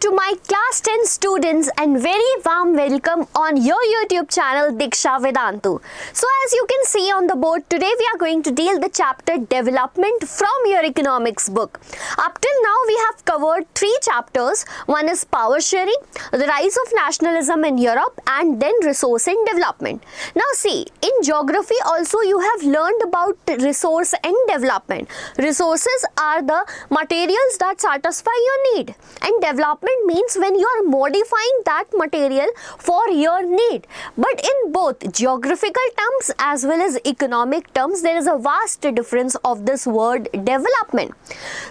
to my class 10 students and very warm welcome on your YouTube channel Diksha Vedantu. So as you can see on the board, today we are going to deal the chapter development from your economics book. Up till now we have covered 3 chapters. One is power sharing, the rise of nationalism in Europe, and then resource and development. Now see, in geography also you have learned about resource and development. Resources are the materials that satisfy your need, and development means when you are modifying that material for your need. But in both geographical terms as well as economic terms, there is a vast difference of this word development.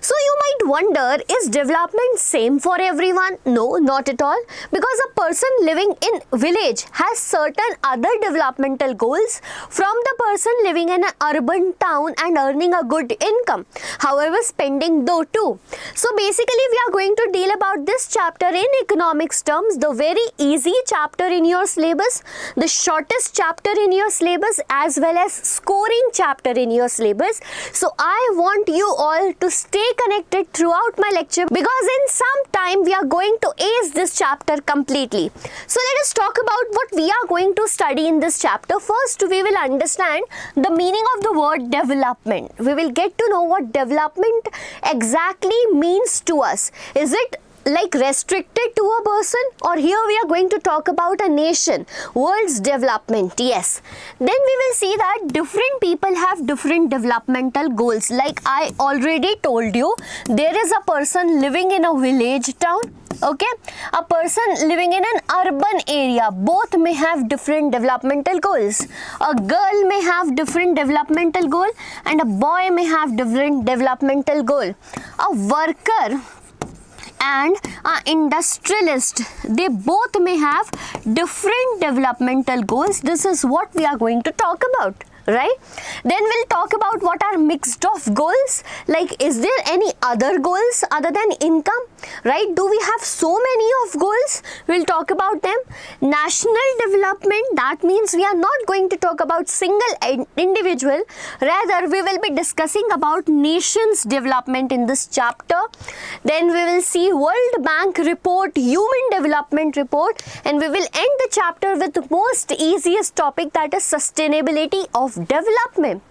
So you might wonder, is development same for everyone? No, not at all, because a person living in village has certain other developmental goals from the person living in an urban town and earning a good income, however spending though too. So basically we are going to deal about this chapter in economics terms, the very easy chapter in your syllabus, the shortest chapter in your syllabus, as well as scoring chapter in your syllabus. So I want you all to stay connected throughout my lecture, because in some time we are going to ace this chapter completely. So let us talk about what we are going to study in this chapter. First, we will understand the meaning of the word development. We will get to know what development exactly means to us. Is it like restricted to a person, or here we are going to talk about a nation, world's development? Yes. Then we will see that different people have different developmental goals. Like I already told you, there is a person living in a village town, okay, a person living in an urban area. Both may have different developmental goals. A girl may have different developmental goal and a boy may have different developmental goal. A worker and an industrialist, they both may have different developmental goals. This is what we are going to talk about, right? Then we'll talk about what are mixed of goals. Like, is there any other goals other than income, right? Do we have so many of goals? We'll talk about them. National development, that means we are not going to talk about single individual, rather we will be discussing about nations development in this chapter. Then we will see World Bank report, human development report, and we will end the chapter with the most easiest topic, that is sustainability of development.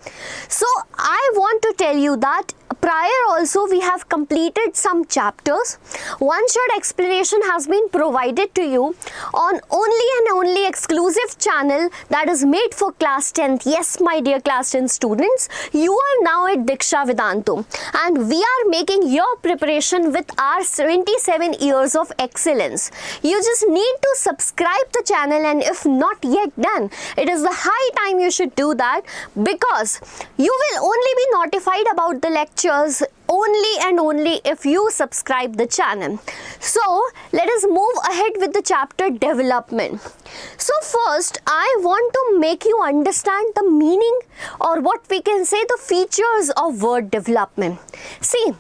So I want to tell you that prior also we have completed some chapters. One short explanation has been provided to you on only and only exclusive channel that is made for class 10th. Yes, my dear class 10 students, you are now at Diksha Vedantu and we are making your preparation with our 77 years of excellence. You just need to subscribe the channel, and if not yet done, it is the high time you should do that, because you will only be notified about the lectures only and only if you subscribe the channel. So let us move ahead with the chapter development. So first I want to make you understand the meaning, or what we can say the features of word development. See,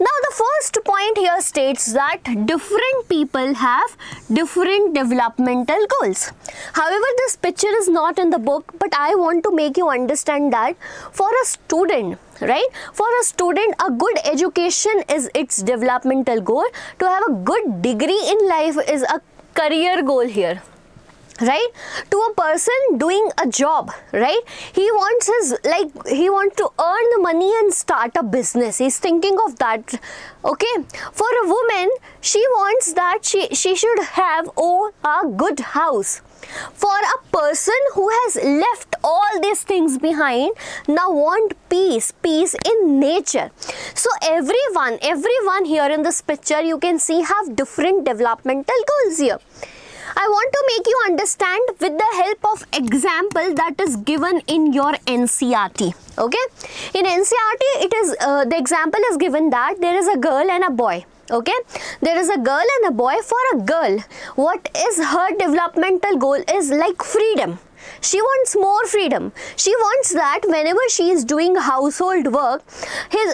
now the first point here states that different people have different developmental goals. However, this picture is not in the book, but I want to make you understand that for a student, right, for a student, a good education is its developmental goal. To have a good degree in life is a career goal here, right? To a person doing a job, right, he wants to earn the money and start a business. He's thinking of that, okay? For a woman, she wants that she should have a good house. For a person who has left all these things behind, now want peace in nature. So everyone here in this picture, you can see, have different developmental goals here. I want to make you understand with the help of example that is given in your NCERT. Okay, in NCERT it is the example is given that there is a girl and a boy. Okay, there is a girl and a boy. For a girl, what is her developmental goal is like freedom. She wants more freedom. She wants that whenever she is doing household work,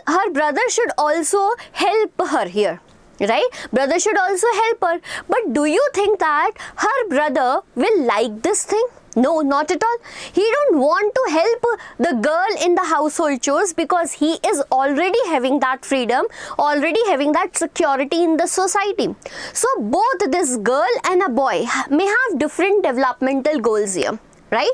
her brother should also help her here. Right? Brother should also help her. But do you think that her brother will like this thing? No, not at all. He don't want to help the girl in the household chores because he is already having that freedom, already having that security in the society. So both this girl and a boy may have different developmental goals here. Right?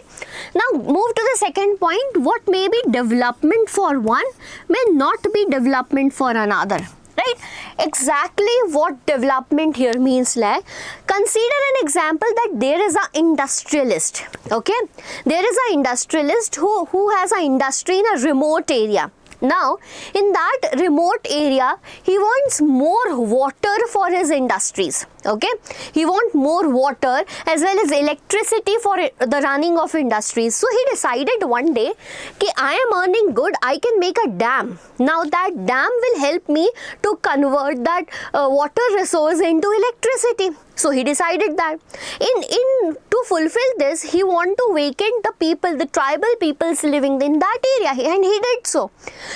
Now move to the second point. What may be development for one may not be development for another. Right? Exactly what development here means, like consider an example that there is an industrialist. Okay, there is an industrialist who has an industry in a remote area. Now in that remote area he wants more water for his industries. Okay, he wants more water as well as electricity for the running of industries. So he decided one day कि I am earning good, I can make a dam. Now that dam will help me to convert that water resource into electricity. So he decided that in to fulfill this, he want to vacate the people, the tribal peoples living in that area, and he did so.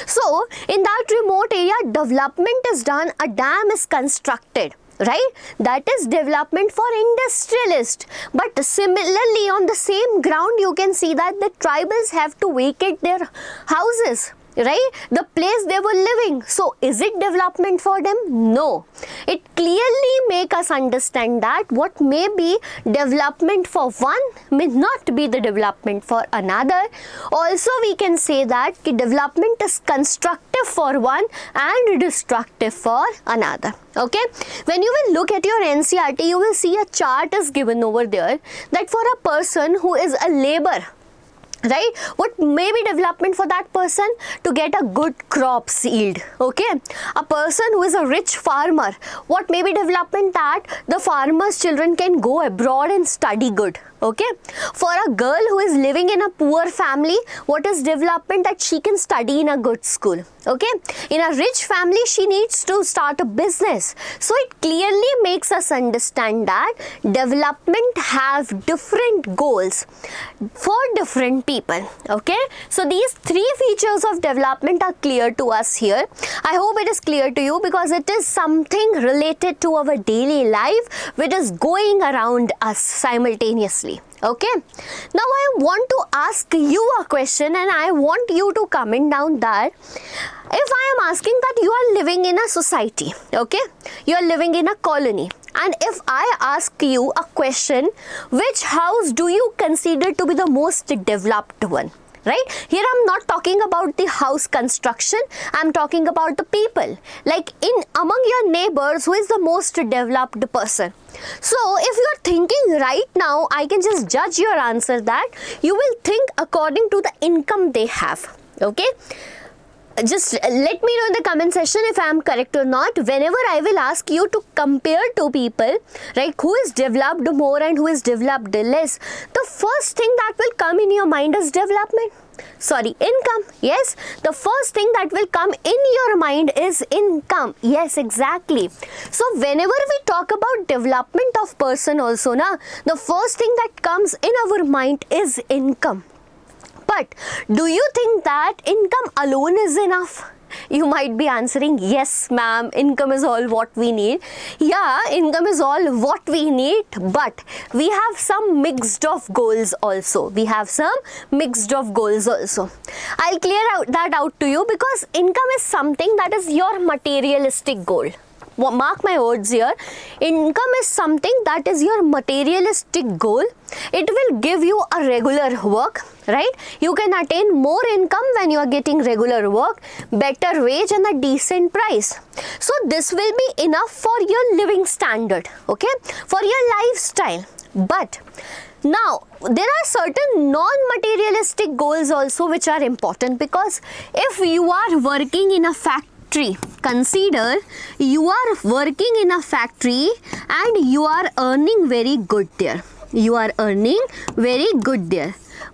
So in that remote area, development is done, a dam is constructed. Right? That is development for industrialist. But similarly, on the same ground, you can see that the tribals have to vacate their houses. Right? The place they were living. So is it development for them? No. It clearly makes us understand that what may be development for one may not be the development for another. Also we can say that development is constructive for one and destructive for another. Okay, when you will look at your NCERT, you will see a chart is given over there that for a person who is a labor, right, what may be development for that person? To get a good crops yield. Okay, a person who is a rich farmer, what may be development? That the farmer's children can go abroad and study good. Okay, for a girl who is living in a poor family, what is development? That she can study in a good school. Okay, in a rich family she needs to start a business. So it clearly makes us understand that development have different goals for different people. Okay, so these three features of development are clear to us here. I hope it is clear to you because it is something related to our daily life which is going around us simultaneously. Okay, now I want to ask you a question and I want you to comment down that if I am asking that you are living in a society, okay, you are living in a colony, and if I ask you a question, which house do you consider to be the most developed one? Right? Here I'm not talking about the house construction, I'm talking about the people. Like among your neighbors, who is the most developed person? So if you are thinking right now, I can just judge your answer that you will think according to the income they have. Okay? Just let me know in the comment section if I am correct or not. Whenever I will ask you to compare two people, right, who is developed more and who is developed less, the first thing that will come in your mind is development. Sorry, income. Yes, the first thing that will come in your mind is income. Yes, exactly. So whenever we talk about development of person also, the first thing that comes in our mind is income. But do you think that income alone is enough? You might be answering, yes ma'am, income is all what we need. Yeah, income is all what we need, but we have some mixed of goals also. I'll clear that out to you because income is something that is your materialistic goal. Mark my words here, income is something that is your materialistic goal. It will give you a regular work, right? You can attain more income when you are getting regular work, better wage and a decent price. So this will be enough for your living standard, okay, for your lifestyle. But now there are certain non-materialistic goals also which are important, because if you are working in a factory, consider you are working in a factory and you are earning very good there.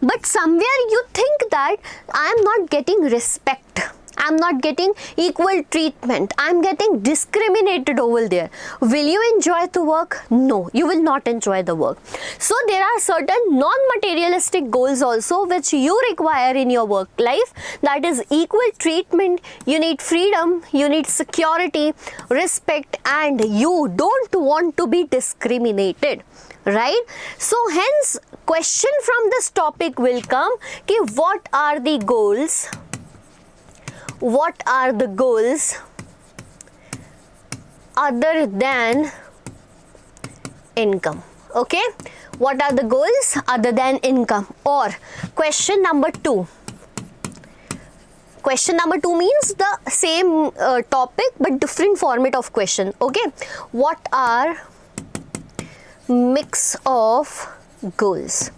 But somewhere you think that I am not getting respect. I'm not getting equal treatment. I'm getting discriminated over there. Will you enjoy the work? No, you will not enjoy the work. So there are certain non-materialistic goals also which you require in your work life. That is equal treatment. You need freedom, you need security, respect, and you don't want to be discriminated. Right? So hence question from this topic will come कि what are the goals? What are the goals other than income? Okay, what are the goals other than income? Or question number 2. Question number 2 means the same topic but different format of question. Okay, what are mix of goals?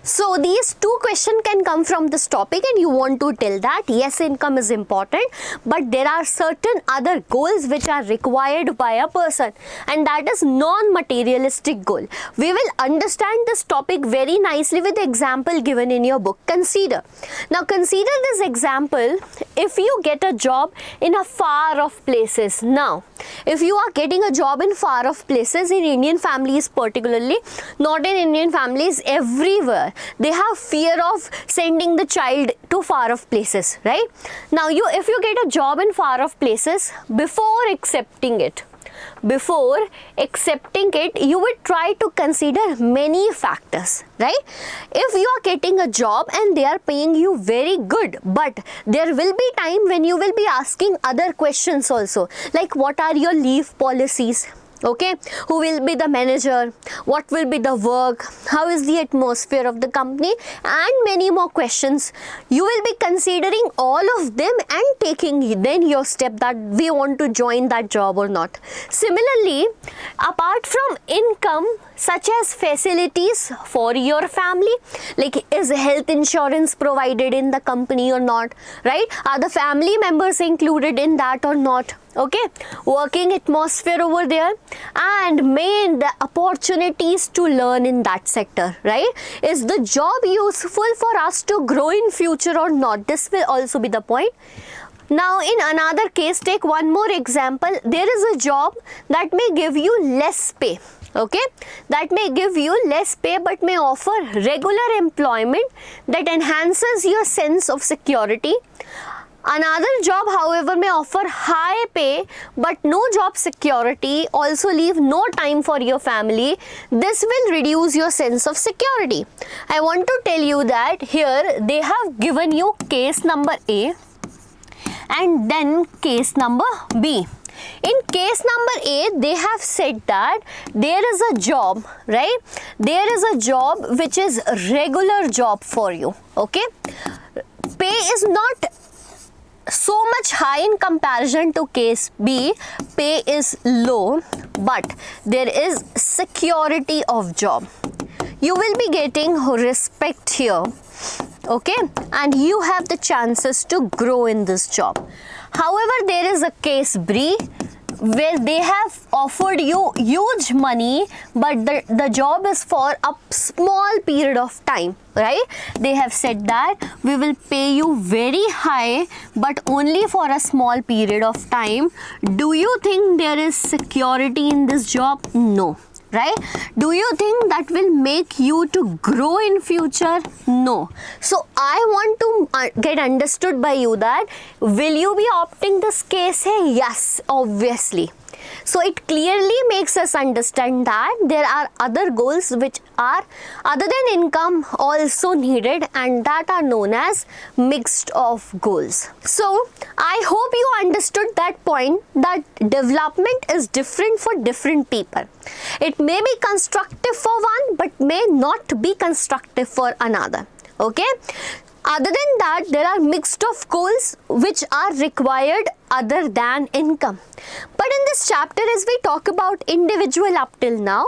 So these 2 questions can come from this topic and you want to tell that yes, income is important, but there are certain other goals which are required by a person, and that is non-materialistic goal. We will understand this topic very nicely with the example given in your book. Consider. Now consider this example. If you get a job in a far off places. Now if you are getting a job in far off places, in Indian families particularly, not in Indian families, everywhere they have fear of sending the child to far off places, right? Now if you get a job in far off places, before accepting it, you would try to consider many factors, right? If you are getting a job and they are paying you very good, but there will be time when you will be asking other questions also, like what are your leave policies? Okay, who will be the manager, what will be the work, how is the atmosphere of the company, and many more questions. You will be considering all of them and taking then your step that we want to join that job or not. Similarly, apart from income, such as facilities for your family, like is health insurance provided in the company or not, right? Are the family members included in that or not? Okay, working atmosphere over there, and main the opportunities to learn in that sector, right? Is the job useful for us to grow in future or not? This will also be the point. Now in another case, take one more example. There is a job that may give you less pay. Okay, that may give you less pay but may offer regular employment that enhances your sense of security. Another job, however, may offer high pay but no job security, also leave no time for your family. This will reduce your sense of security. I want to tell you that here they have given you case number A and then case number B. In case number A, they have said that there is a job, right? There is a job which is a regular job for you, okay? Pay is not so much high in comparison to case B. Pay is low, but there is security of job. You will be getting respect here, okay? And you have the chances to grow in this job. However, there is a case B where they have offered you huge money, but the job is for a small period of time, right? They have said that we will pay you very high but only for a small period of time. Do you think there is security in this job? No. Right? Do you think that will make you to grow in future? No. So I want to get understood by you that will you be opting this case? Hey, yes, obviously. So it clearly makes us understand that there are other goals which are other than income also needed, and that are known as mixed of goals. So I hope you understood that point, that development is different for different people. It may be constructive for one but may not be constructive for another. Okay. Other than that, there are mixed of goals which are required other than income. But in this chapter, as we talk about individual up till now,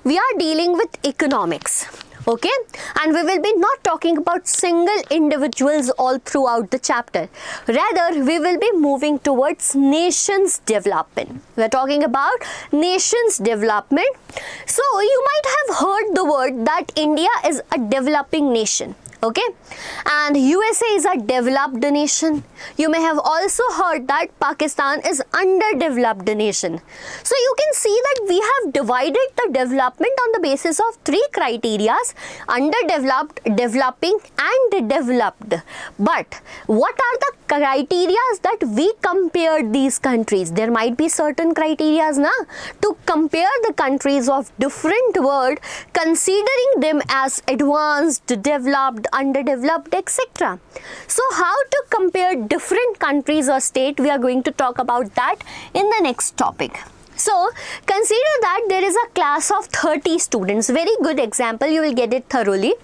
we are dealing with economics. Okay, and we will be not talking about single individuals all throughout the chapter. Rather, we will be moving towards nations development. We are talking about nations development. So you might have heard the word that India is a developing nation. Okay, and USA is a developed nation. You may have also heard that Pakistan is underdeveloped nation. So you can see that we have divided the development on the basis of three criteria: underdeveloped, developing and developed. But what are the criteria that we compared these countries? There might be certain criteria to compare the countries of different world, considering them as advanced, developed, underdeveloped, etc. So how to compare different countries or state, we are going to talk about that in the next topic. So consider that there is a class of 30 students. Very good example, you will get it thoroughly.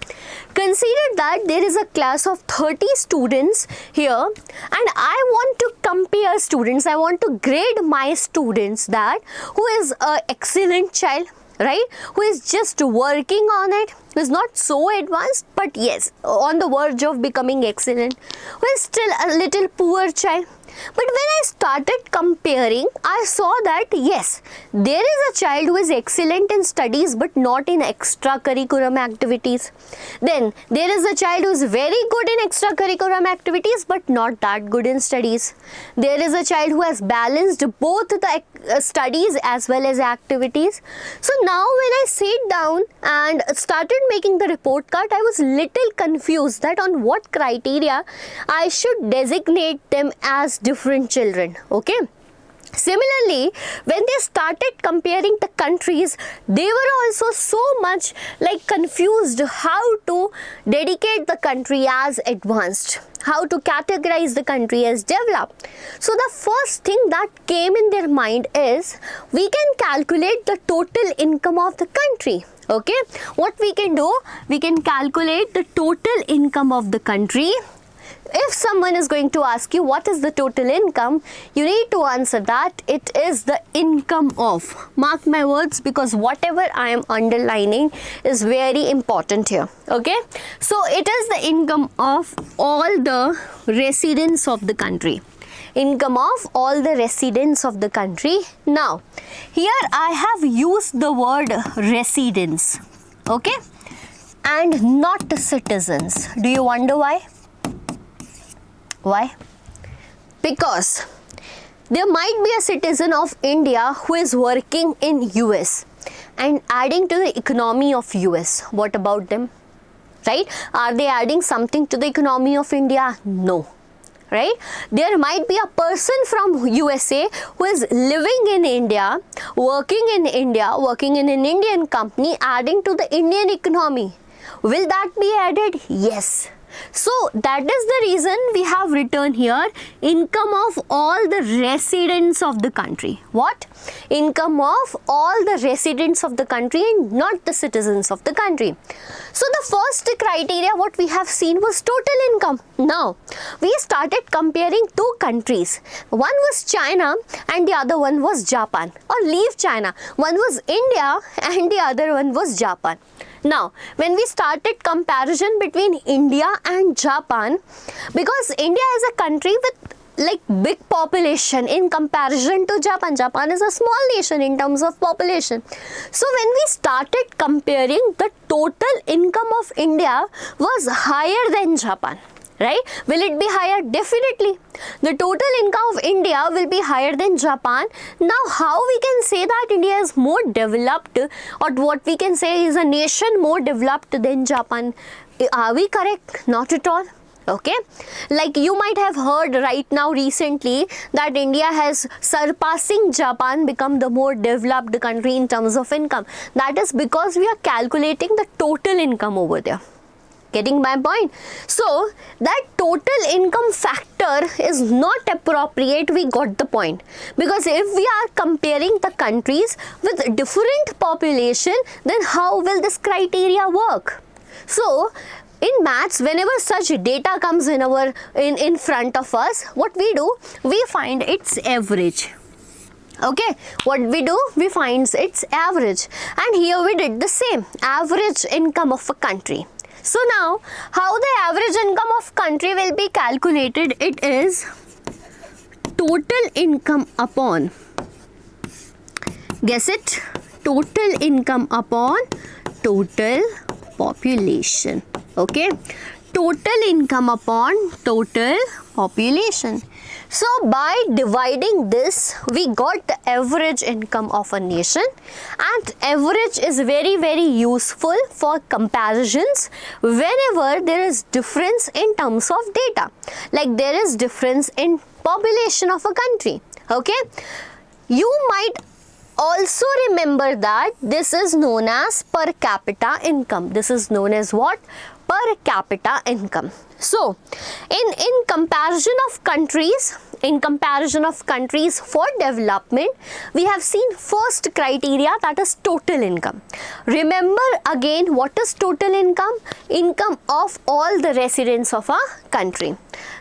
Consider that there is a class of 30 students here, and I want to compare students. I want to grade my students, that who is an excellent child, right, who is just working on it, who is not so advanced but yes, on the verge of becoming excellent, who is still a little poor child. But when I started comparing, I saw that yes, there is a child who is excellent in studies but not in extracurricular activities. Then there is a child who is very good in extracurricular activities but not that good in studies. There is a child who has balanced both the studies as well as activities. So now when I sat down and started making the report card, I was little confused that on what criteria I should designate them as different children. Okay. Similarly, when they started comparing the countries, they were also so much confused how to dedicate the country as advanced, how to categorize the country as developed. So the first thing that came in their mind is we can calculate the total income of the country. Okay, what we can do, we can calculate the total income of the country. If someone is going to ask you what is the total income, you need to answer that it is the income of, mark my words, because whatever I am underlining is very important here. Okay, so it is the income of all the residents of the country. Income of all the residents of the country. Now, here I have used the word residents, okay, and not citizens. Do you wonder why? Why? Because there might be a citizen of India who is working in US and adding to the economy of US. What about them? Right? Are they adding something to the economy of India? No. Right? There might be a person from USA who is living in India, working in an Indian company, adding to the Indian economy. Will that be added? Yes. So that is the reason we have written here income of all the residents of the country. What? Income of all the residents of the country and not the citizens of the country. So the first criteria what we have seen was total income. Now we started comparing two countries. One was China and the other one was Japan. Or leave China. One was India and the other one was Japan. Now, when we started comparison between India and Japan, because India is a country with big population in comparison to Japan. Japan is a small nation in terms of population. So when we started comparing, the total income of India was higher than Japan. Right? Will it be higher? Definitely. The total income of India will be higher than Japan. Now, how we can say that India is more developed, or what we can say is a nation more developed than Japan? Are we correct? Not at all. Okay, like you might have heard right now recently that India has surpassing Japan, become the more developed country in terms of income. That is because we are calculating the total income over there. Getting my point? So that total income factor is not appropriate. We got the point, because if we are comparing the countries with different population, then how will this criteria work? So in maths, whenever such data comes in front of us, what we do, we find its average. Okay, what we do, we find its average, and here we did the same, average income of a country. So now, how the average income of country will be calculated? It is total income upon, guess it, total income upon total population. Okay, total income upon total population. So by dividing this, we got the average income of a nation, and average is very useful for comparisons whenever there is difference in terms of data, like there is difference in population of a country. Okay, you might also remember that this is known as per capita income. This is known as what? Per capita income. So, in comparison of countries for development, we have seen first criteria, that is total income. Remember again, what is total income? Income of all the residents of a country.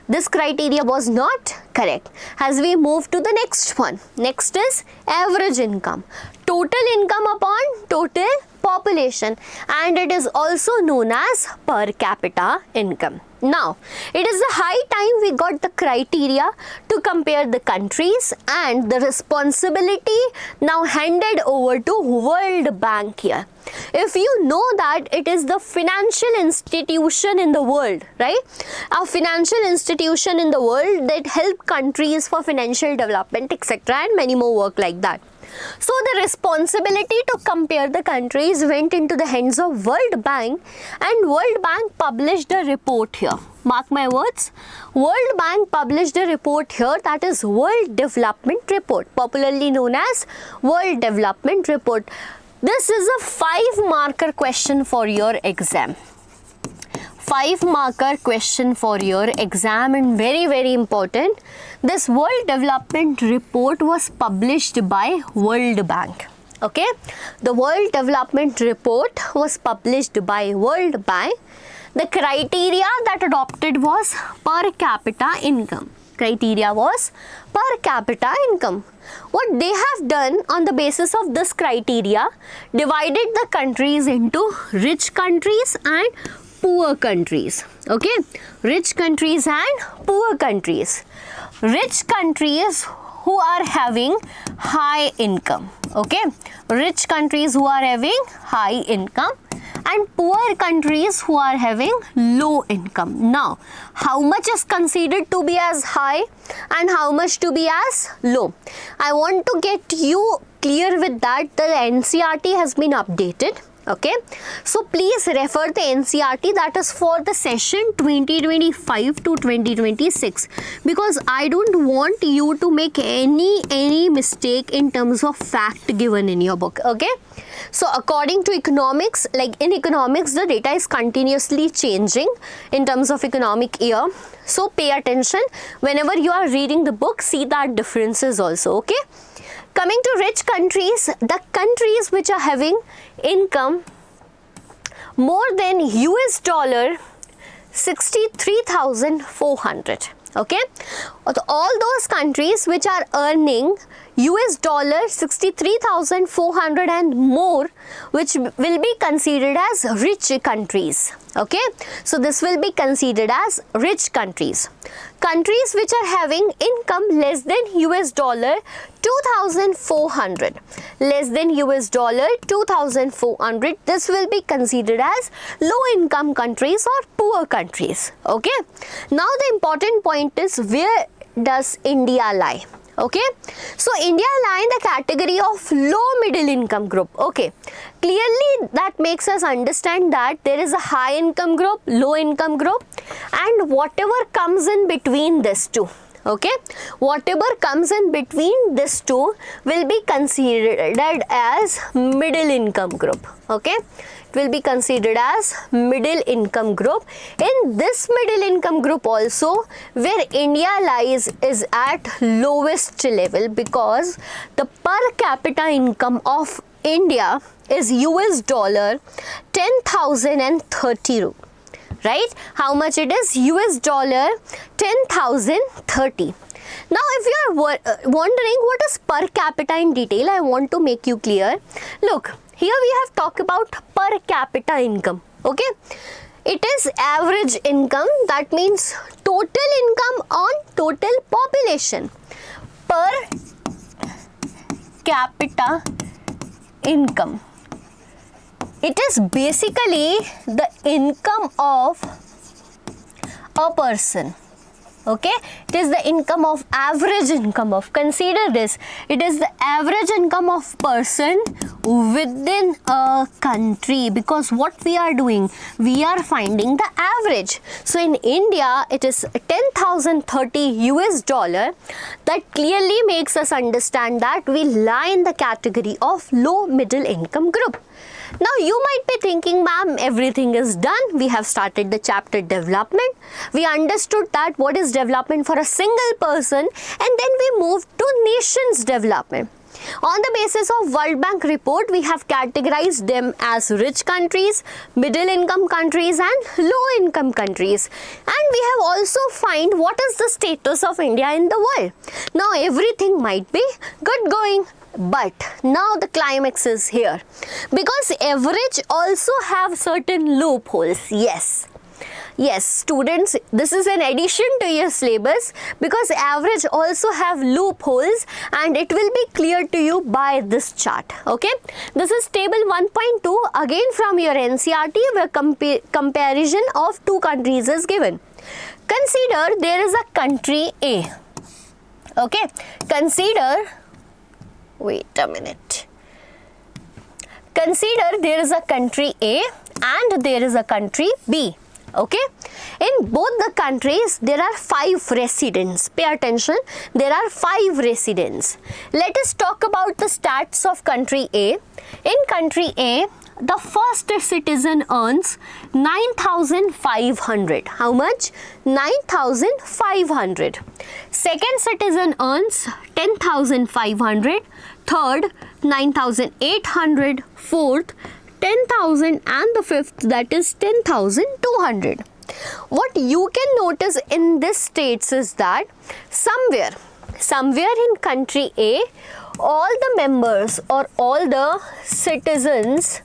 This criteria was not correct. As we move to the next one, next is average income. Total income upon total population, and it is also known as per capita income. Now, it is the high time we got the criteria to compare the countries, and the responsibility now handed over to World Bank here. If you know that it is the financial institution in the world, right? A financial institution in the world that help countries for financial development, etc., and many more work like that. So the responsibility to compare the countries went into the hands of World Bank, and World Bank published a report here. Mark my words, World Bank published a report here, that is World Development Report, popularly known as World Development Report. This is a 5-marker question for your exam. 5-marker question for your exam, and very important. This World Development Report was published by World Bank. Okay, the World Development Report was published by World Bank. The criteria that adopted was per capita income. Criteria was per capita income. What they have done on the basis of this criteria, divided the countries into rich countries and poor countries. Okay, rich countries and poor countries. Rich countries who are having high income. Okay, rich countries who are having high income, and poor countries who are having low income. Now, how much is considered to be as high and how much to be as low? I want to get you clear with that. The NCERT has been updated. Okay, so please refer the NCERT, that is for the session 2025 to 2026, because I don't want you to make any mistake in terms of fact given in your book. Okay, so according to economics, like in economics, the data is continuously changing in terms of economic year. So pay attention whenever you are reading the book, see that differences also. Okay, coming to rich countries, the countries which are having income more than US dollar 63,400. Okay, all those countries which are earning US dollar 63,400 and more, which will be considered as rich countries. Okay, so this will be considered as rich countries. Countries which are having income less than US dollar 2,400, less than US dollar 2,400, this will be considered as low income countries or poor countries. Okay, now the important point is, where does India lie? Okay, so India lie in the category of low middle income group. Okay, clearly that makes us understand that there is a high income group, low income group, and whatever comes in between these two. Okay, whatever comes in between these two will be considered as middle income group. Okay, it will be considered as middle income group. In this middle income group also, where India lies is at lowest level, because the per capita income of India is US dollar 10,030, right? How much it is? US dollar 10,030. Now if you are wondering what is per capita in detail, I want to make you clear. Look, here we have talked about per capita income, okay? It is average income, that means total income on total population. Per capita income. It is basically the income of a person. Okay, it is the income of average income of, consider this, it is the average income of person within a country, because what we are doing, we are finding the average. So in India it is 10,030 US dollar. That clearly makes us understand that we lie in the category of low middle income group. Now you might be thinking, ma'am, everything is done. We have started the chapter development. We understood that what is development for a single person, and then we moved to nations development. On the basis of World Bank report, we have categorized them as rich countries, middle income countries and low income countries. And we have also find what is the status of India in the world. Now everything might be good going. But now the climax is here, because average also have certain loopholes. Yes, students, this is an addition to your syllabus, because average also have loopholes, and it will be clear to you by this chart. Okay, this is table 1.2, again from your NCERT, where comparison of two countries is given. Consider there is a country A. Okay, consider there is a country A and there is a country B. Okay, in both the countries there are 5 residents. Pay attention, there are 5 residents. Let us talk about the stats of country A. In country A, the first citizen earns 9,500. How much? 9,500. Second citizen earns 10,500. Third, 9,800. Fourth, 10,000, and the fifth, that is 10,200. What you can notice in this states is that somewhere in country A, all the members or all the citizens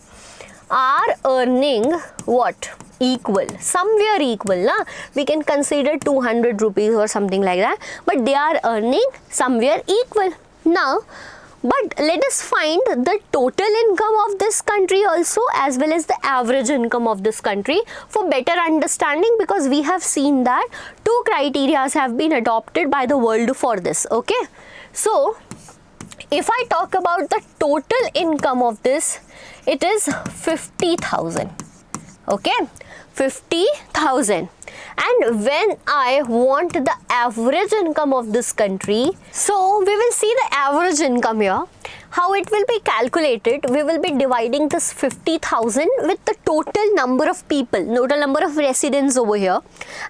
are earning what? Equal. Somewhere equal. We can consider 200 rupees or something like that, but they are earning somewhere equal. Now, but let us find the total income of this country also, as well as the average income of this country, for better understanding, because we have seen that 2 criteria have been adopted by the world for this. Okay, so if I talk about the total income of this, it is 50,000. Okay, 50,000. And when I want the average income of this country, so we will see the average income here. How it will be calculated? We will be dividing this 50,000 with the total number of people, total number of residents over here,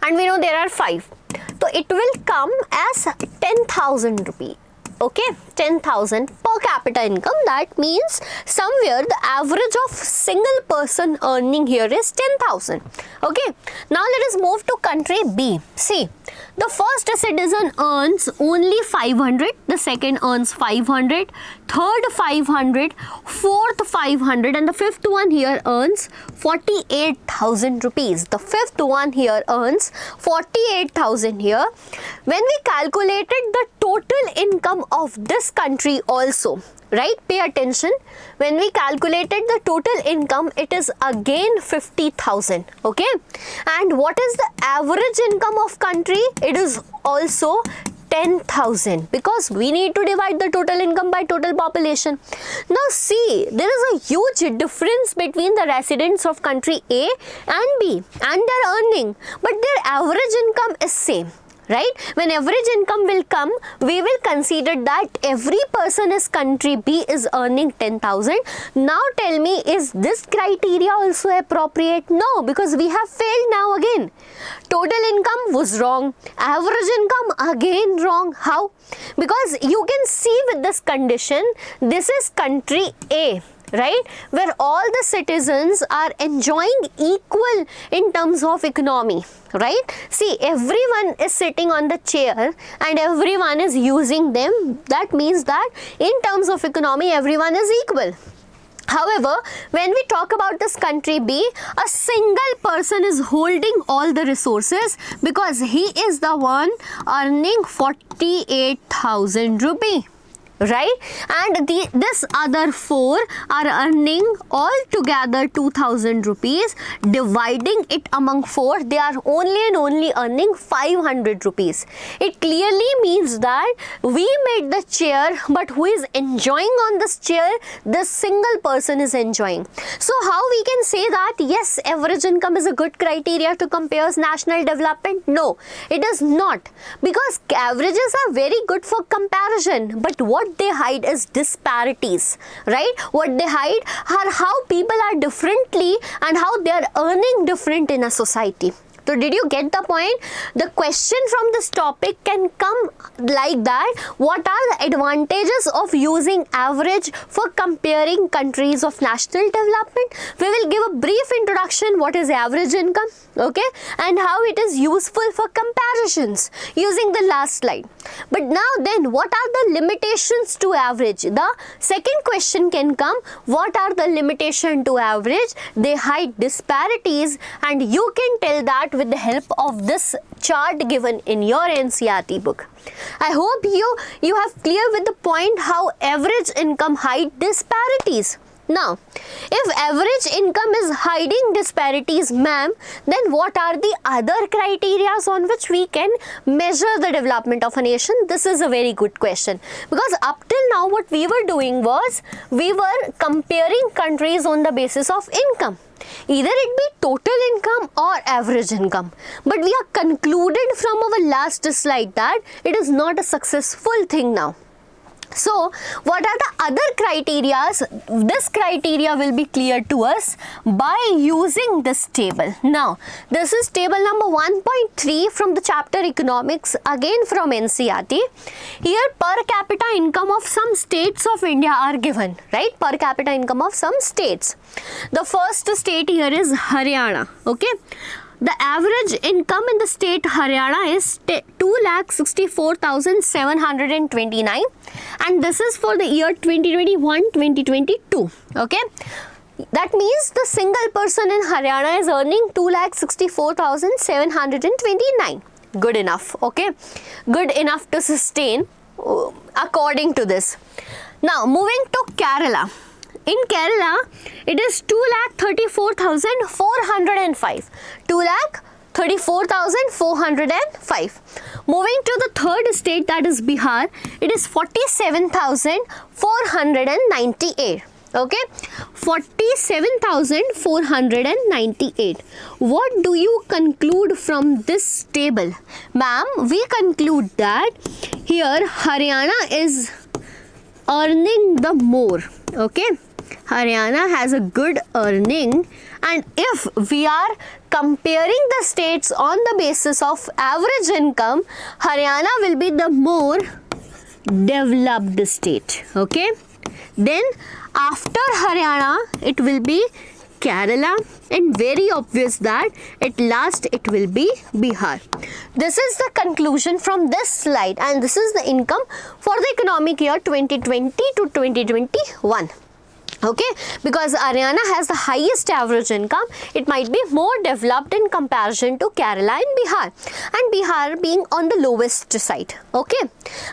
and we know there are 5. So it will come as 10,000 rupees. Okay, 10,000 per capita income. That means somewhere the average of single person earning here is 10,000. Okay, now let us move to country B. See, the first citizen earns only 500, the second earns 500, third 500, fourth 500, and the fifth one here earns 48,000 rupees. The fifth one here earns 48,000 here. When we calculated the total income of this country also, right, pay attention, when we calculated the total income, it is again 50,000. Okay, and what is the average income of country? It is also 10,000, because we need to divide the total income by total population. Now see, there is a huge difference between the residents of country A and B and their earning, but their average income is same. Right? When average income will come, we will consider that every person is country B is earning 10,000. Now tell me, is this criteria also appropriate? No, because we have failed now again. Total income was wrong. Average income again wrong. How? Because you can see with this condition, this is country A. right, where all the citizens are enjoying equal in terms of economy, right? See, everyone is sitting on the chair and everyone is using them. That means that in terms of economy, everyone is equal. However, when we talk about this country B, a single person is holding all the resources because he is the one earning 48,000 rupee. Right, and this other four are earning altogether 2,000 rupees. Dividing it among four, they are only and only earning 500 rupees. It clearly means that we made the chair, but who is enjoying on this chair? This single person is enjoying. So how we can say that yes, average income is a good criteria to compare national development? No, it is not, because averages are very good for comparison, but what they hide is disparities, right? What they hide are how people are differently and how they are earning different in a society. So did you get the point? The question from this topic can come like that. What are the advantages of using average for comparing countries of national development? We will give a brief introduction what is average income, okay, and how it is useful for comparisons using the last slide. But now then, what are the limitations to average? The second question can come, what are the limitations to average? They hide disparities, and you can tell that with the help of this chart given in your NCERT book. I hope you have clear with the point how average income hide disparities. Now, if average income is hiding disparities, ma'am, then what are the other criteria on which we can measure the development of a nation? This is a very good question, because up till now what we were doing was we were comparing countries on the basis of income. Either it be total income or average income. But we are concluded from our last slide that it is not a successful thing now. So, what are the other criteria? This criteria will be clear to us by using this table. Now, this is table number 1.3 from the chapter Economics, again from NCERT. Here, per capita income of some states of India are given, right? Per capita income of some states. The first state here is Haryana, okay? The average income in the state Haryana is 2,64,729, and this is for the year 2021-2022, okay? That means the single person in Haryana is earning 2,64,729. Good enough, okay? Good enough to sustain according to this. Now, moving to Kerala. In Kerala, it is 2,34,405. 2,34,405. Moving to the third state, that is Bihar, it is 47,498. Okay, 47,498. What do you conclude from this table? Ma'am, we conclude that here Haryana is earning the more. Okay, Haryana has a good earning, and if we are comparing the states on the basis of average income, Haryana will be the more developed state. Okay, then after Haryana it will be Kerala, and very obvious that at last it will be Bihar. This is the conclusion from this slide, and this is the income for the economic year 2020 to 2021. Okay, because Haryana has the highest average income, it might be more developed in comparison to Kerala and Bihar being on the lowest side. Okay,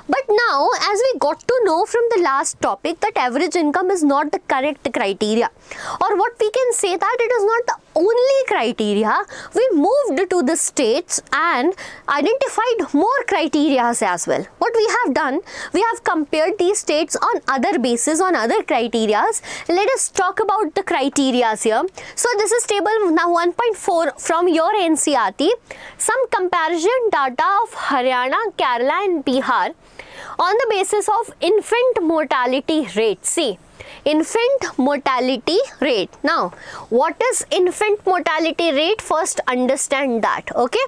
but now as we got to know from the last topic that average income is not the correct criteria, or what we can say that it is not the only criteria, we moved to the states and identified more criteria as well. What we have done, we have compared these states on other bases, on other criteria. Let us talk about the criteria here. So this is table now 1.4 from your NCERT. Some comparison data of Haryana, Kerala and Bihar on the basis of infant mortality rate. See, infant mortality rate. Now, what is infant mortality rate? First understand that, okay?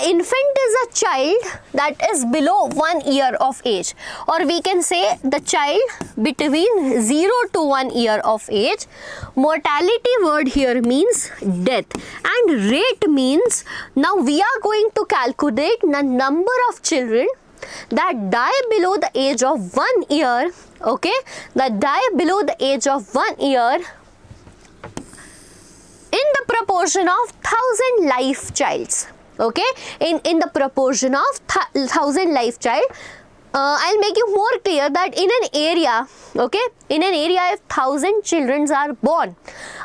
Infant is a child that is below 1 year of age, or we can say the child between 0 to 1 year of age. Mortality word here means death, and rate means, now we are going to calculate the number of children that die below the age of 1 year, okay, that die below the age of 1 year in the proportion of 1000 life childs, okay, in the proportion of 1000 life child. I'll make you more clear that in an area, okay, in an area if 1000 children are born,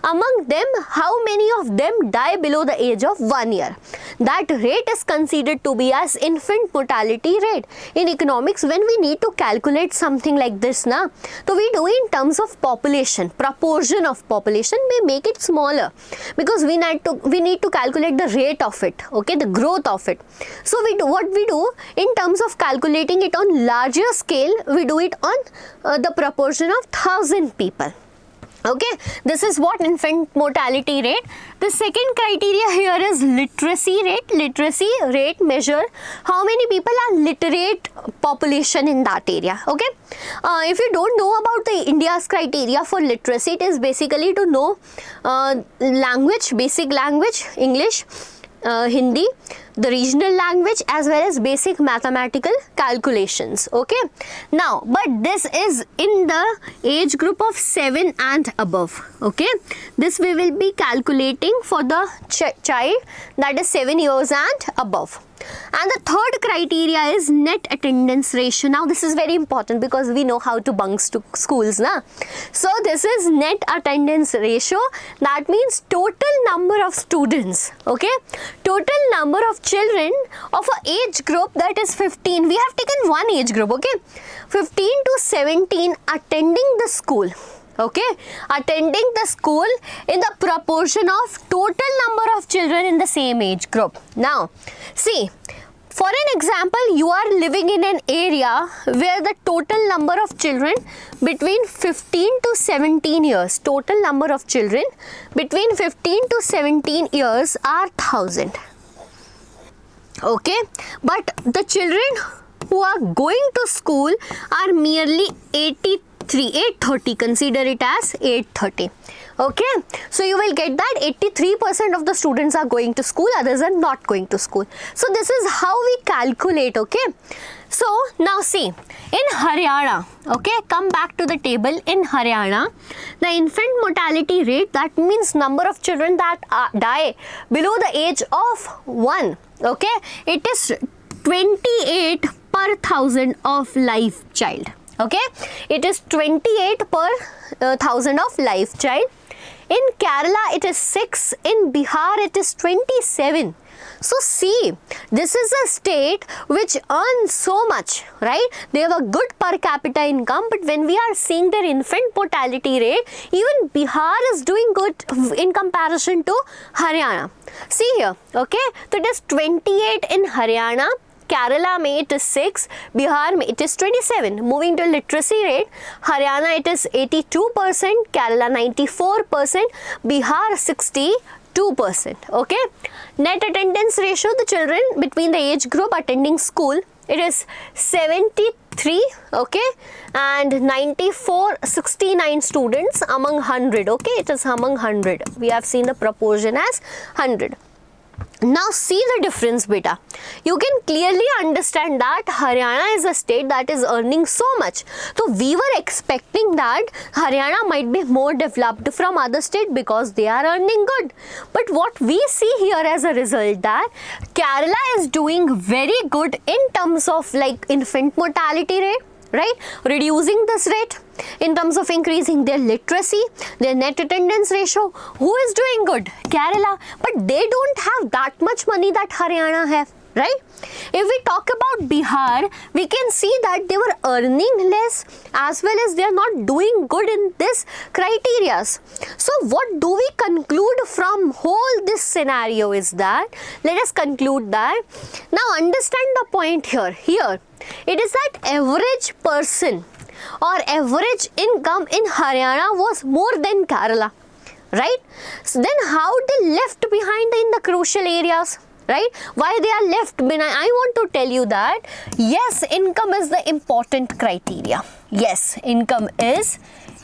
among them how many of them die below the age of 1 year? That rate is considered to be as infant mortality rate. In economics, when we need to calculate something like this, so we do in terms of population, proportion of population, we make it smaller because we need to calculate the rate of it, okay, the growth of it. So what we do in terms of calculating it on larger scale, we do it on the proportion of 1000 people. Okay, this is what infant mortality rate. The second criteria here is literacy rate. Literacy rate measure how many people are literate population in that area. Okay, if you don't know about the India's criteria for literacy, it is basically to know language, basic language, English, Hindi, the regional language, as well as basic mathematical calculations. Okay, now but this is in the age group of 7 and above. Okay, this we will be calculating for the child that is 7 years and above. And the third criteria is net attendance ratio. Now this is very important because we know how to bunk schools, na? So this is net attendance ratio. That means total number of students, okay, total number of children of a age group that is 15. We have taken one age group, okay, 15 to 17 attending the school. Okay, attending the school in the proportion of total number of children in the same age group. Now, see, for an example, you are living in an area where the total number of children between 15 to 17 years, total number of children between 15 to 17 years are 1000. Okay, but the children who are going to school are merely 830, consider it as 830. Okay, so you will get that 83% of the students are going to school, others are not going to school. So this is how we calculate. Okay, so now see, in Haryana, okay, come back to the table. In Haryana, the infant mortality rate, that means number of children that die below the age of 1, okay, it is 28 per 1000 of life child. Okay, it is 28 per 1000 of life child. In Kerala it is 6, in Bihar it is 27. So see, this is a state which earns so much, right? They have a good per capita income, but when we are seeing their infant mortality rate, even Bihar is doing good in comparison to Haryana. See here, okay, so it is 28 in Haryana, Kerala mein it is 6, Bihar mein it is 27. Moving to literacy rate, Haryana it is 82%, Kerala 94%, Bihar 62%. Okay, net attendance ratio, the children between the age group attending school, it is 73, okay, and 94, 69 students among 100. Okay, it is among 100. We have seen the proportion as 100. Now see the difference, beta. You can clearly understand that Haryana is a state that is earning so much. So we were expecting that Haryana might be more developed from other states because they are earning good. But what we see here as a result that Kerala is doing very good in terms of like infant mortality rate, right? Reducing this rate in terms of increasing their literacy, their net attendance ratio. Who is doing good? Kerala. But they don't have that much money that Haryana have, right? If we talk about Bihar, we can see that they were earning less as well as they are not doing good in this criteria. So what do we conclude from whole this scenario is that, let us conclude that, now understand the point here. Here, it is that average person or average income in Haryana was more than Kerala, right? So then how they left behind in the crucial areas, right? Why they are left behind? I want to tell you that yes, income is the important criteria. Yes, income is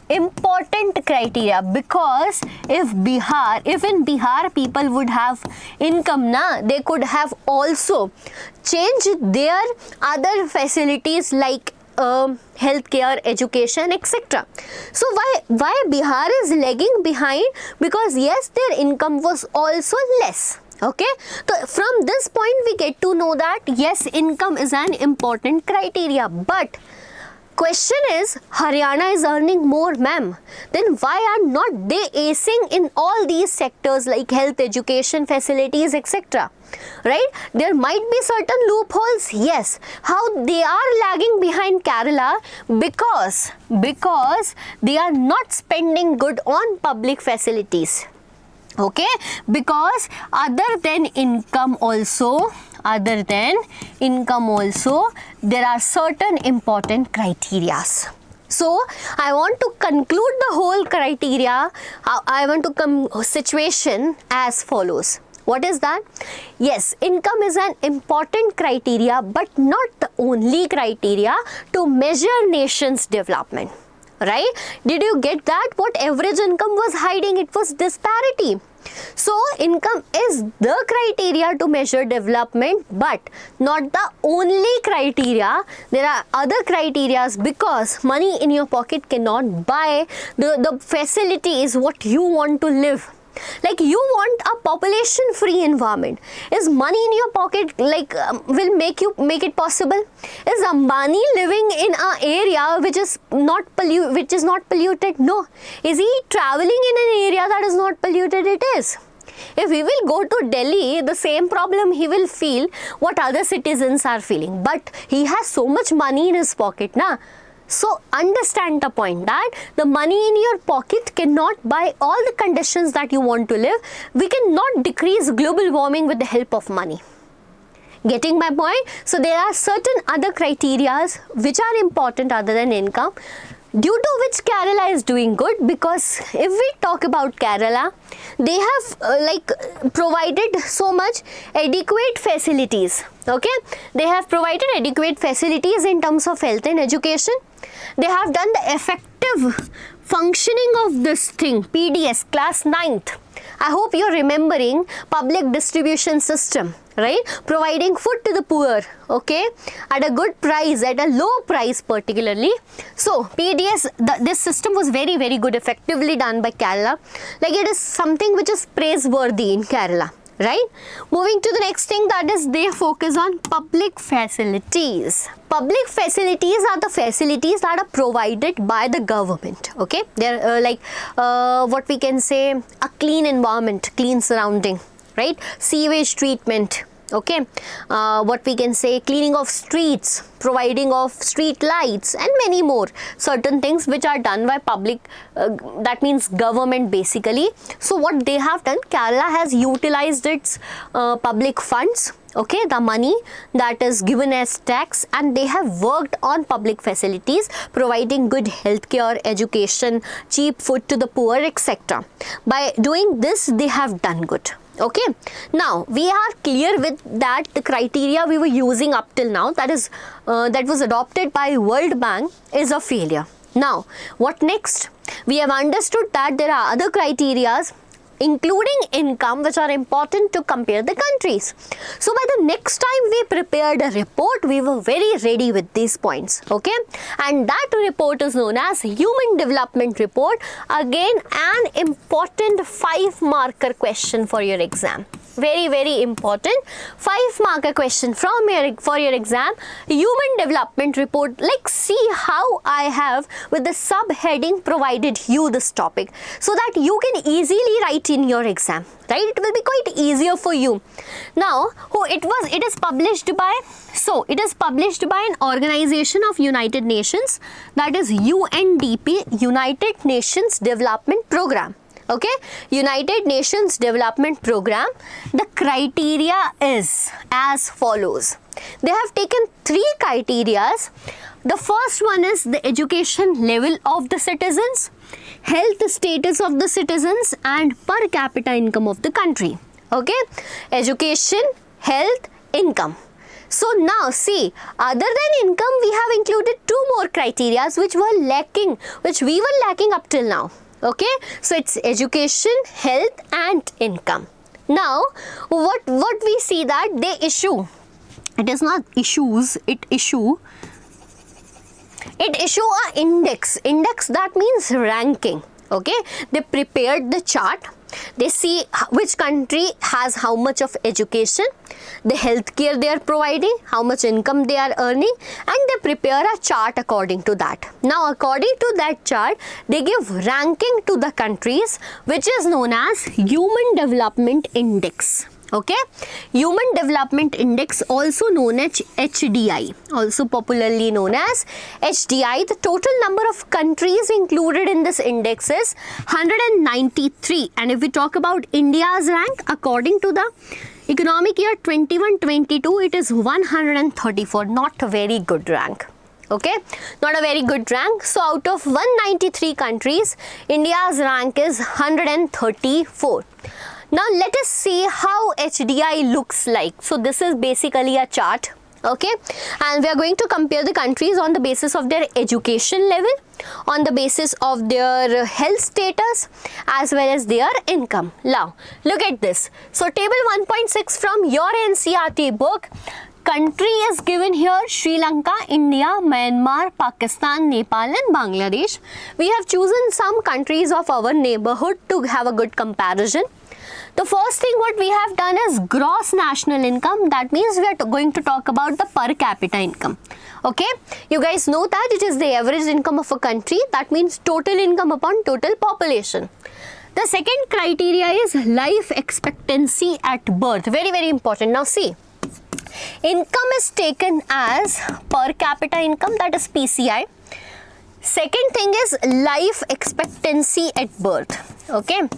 important criteria, because if in Bihar people would have income, they could have also changed their other facilities like healthcare, education, etc. So why Bihar is lagging behind? Because yes, their income was also less. Okay, so from this point we get to know that yes, income is an important criteria. But question is, Haryana is earning more, ma'am. Then why are not they acing in all these sectors like health, education, facilities, etc.? Right? There might be certain loopholes, yes. How they are lagging behind Kerala? Because they are not spending good on public facilities. Okay, because other than income also, there are certain important criterias. So I want to conclude the whole criteria. I want to come situation as follows. What is that? Yes, income is an important criteria, but not the only criteria to measure nation's development. Right? Did you get that? What average income was hiding? It was disparity. So income is the criteria to measure development, but not the only criteria. There are other criteria, because money in your pocket cannot buy the facilities what you want to live. Like you want a population free environment. Is money in your pocket will make it possible? Is Ambani living in an area which is not polluted? No. Is he traveling in an area that is not polluted? It is. If he will go to Delhi, the same problem he will feel what other citizens are feeling. But he has so much money in his pocket, na. So understand the point that the money in your pocket cannot buy all the conditions that you want to live. We cannot decrease global warming with the help of money. Getting my point? So there are certain other criteria which are important other than income, due to which Kerala is doing good. Because if we talk about Kerala, they have provided so much adequate facilities. Okay, they have provided adequate facilities in terms of health and education. They have done the effective functioning of this thing, PDS, class 9th. I hope you're remembering public distribution system, right? Providing food to the poor, okay, at a good price, at a low price particularly. So PDS, this system was very, very good, effectively done by Kerala. Like it is something which is praiseworthy in Kerala. Right? Moving to the next thing, that is they focus on public facilities. Public facilities are the facilities that are provided by the government. Okay, they're what we can say, a clean environment, clean surrounding, right? Sewage treatment. Okay, what we can say, cleaning of streets, providing of street lights, and many more certain things which are done by public, that means government basically. So what they have done, Kerala has utilized its public funds, okay, the money that is given as tax, and they have worked on public facilities, providing good healthcare, education, cheap food to the poor, etc. By doing this, they have done good. Okay, now we are clear with that the criteria we were using up till now, that is that was adopted by World Bank, is a failure. Now what next? We have understood that there are other criterias including income which are important to compare the countries. So by the next time we prepared a report, we were very ready with these points. Okay, and that report is known as Human Development Report. Again, an important 5-marker question for your exam. Very, very important 5-marker question for your exam. Human Development Report. Like, see how I have with the subheading provided you this topic, so that you can easily write in your exam, right? It will be quite easier for you. Now, it is published by, so it is published by an organization of United Nations, that is UNDP, United Nations Development Program. Okay, United Nations Development Program. The criteria is as follows. They have taken 3 criteria. the first one is the education level of the citizens, health status of the citizens, and per capita income of the country. Okay, education, health, income. So now see, other than income, we have included two more criteria which we were lacking up till now. Okay, so it's education, health, and income. Now, what we see that they issue, it is not issues, it issue a index. Index, that means ranking. Okay, they prepared the chart. They see which country has how much of education, the healthcare they are providing, how much income they are earning, and they prepare a chart according to that. Now, according to that chart, they give ranking to the countries, which is known as Human Development Index. Okay, Human Development Index, also known as HDI, also popularly known as HDI. The total number of countries included in this index is 193, and if we talk about India's rank according to the economic year 21-22, it is 134. Not a very good rank. Okay, not a very good rank. So out of 193 countries, India's rank is 134. Now let us see how HDI looks like. So this is basically a chart. Okay, and we are going to compare the countries on the basis of their education level, on the basis of their health status, as well as their income. Now look at this. So table 1.6 from your NCERT book. Country is given here: Sri Lanka, India, Myanmar, Pakistan, Nepal, and Bangladesh. We have chosen some countries of our neighborhood to have a good comparison. The first thing what we have done is gross national income. That means we are going to talk about the per capita income. Okay, you guys know that it is the average income of a country. That means total income upon total population. The second criteria is life expectancy at birth. Very, very important. Now see, income is taken as per capita income, that is PCI. Second thing is life expectancy at birth. Okay,